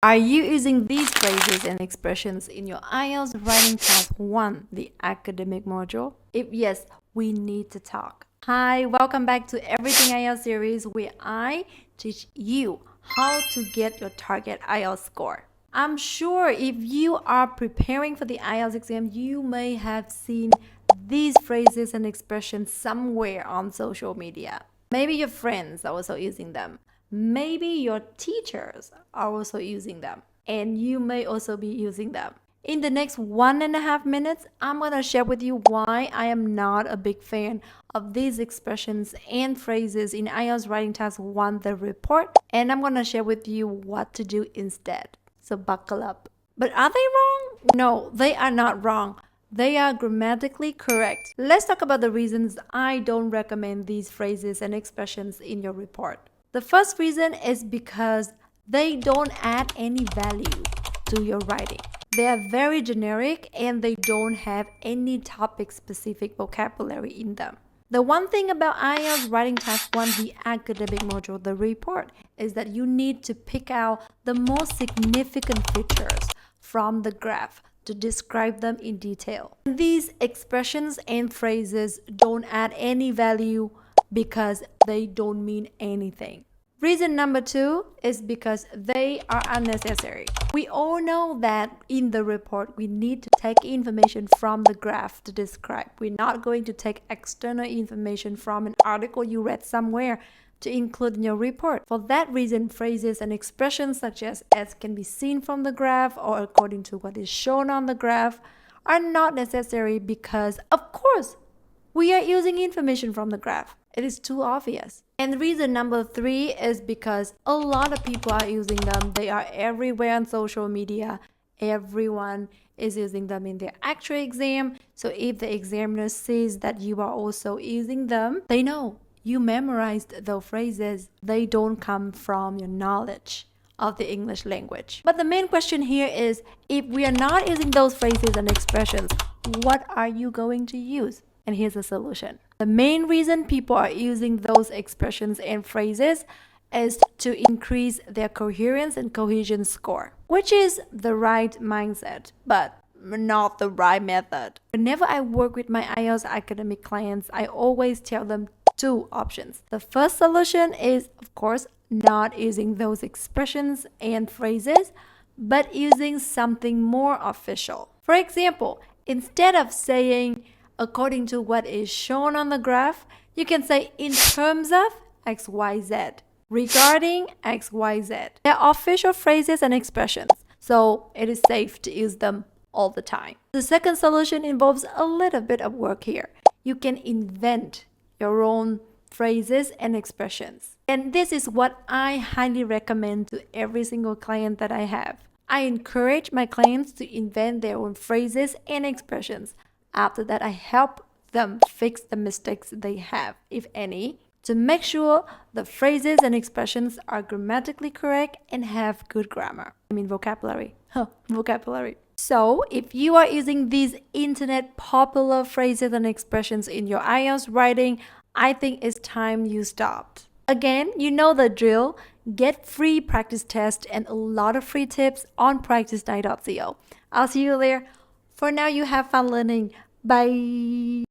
Are you using these phrases and expressions in your IELTS Writing Task 1, the academic module? If yes, we need to talk. Hi, welcome back to Everything IELTS series, where I teach you how to get your target IELTS score. I'm sure if you are preparing for the IELTS exam, you may have seen these phrases and expressions somewhere on social media. Maybe your friends are also using them. Maybe your teachers are also using them, and you may also be using them. In the next 1.5 minutes, I'm going to share with you why I am not a big fan of these expressions and phrases in IELTS Writing Task 1, the report, and I'm going to share with you what to do instead. So buckle up. But are they wrong? No, they are not wrong. They are grammatically correct. Let's talk about the reasons I don't recommend these phrases and expressions in your report. The first reason is because they don't add any value to your writing. They are very generic and they don't have any topic-specific vocabulary in them. The one thing about IELTS Writing Task 1, the academic module, the report, is that you need to pick out the most significant features from the graph to describe them in detail. These expressions and phrases don't add any value because they don't mean anything. Reason number 2 is because they are unnecessary. We all know that in the report, we need to take information from the graph to describe. We're not going to take external information from an article you read somewhere to include in your report. For that reason, phrases and expressions such as can be seen from the graph or according to what is shown on the graph are not necessary because, of course, we are using information from the graph. It is too obvious. And reason number 3 is because a lot of people are using them. They are everywhere on social media. Everyone is using them in their actual exam. So if the examiner sees that you are also using them, they know you memorized those phrases. They don't come from your knowledge of the English language. But the main question here is, if we are not using those phrases and expressions, what are you going to use? And here's the solution. The main reason people are using those expressions and phrases is to increase their coherence and cohesion score, which is the right mindset, but not the right method. Whenever I work with my IELTS academic clients, I always tell them 2 options. The first solution is, of course, not using those expressions and phrases, but using something more official. For example, instead of saying according to what is shown on the graph, you can say in terms of XYZ, regarding XYZ. They're official phrases and expressions, so it is safe to use them all the time. The second solution involves a little bit of work here. You can invent your own phrases and expressions. And this is what I highly recommend to every single client that I have. I encourage my clients to invent their own phrases and expressions. After that, I help them fix the mistakes they have, if any, to make sure the phrases and expressions are grammatically correct and have good grammar. Vocabulary. Vocabulary. So, if you are using these internet popular phrases and expressions in your IELTS writing, I think it's time you stopped. Again, you know the drill. Get free practice tests and a lot of free tips on practicenight.co. I'll see you there. For now, you have fun learning. Bye.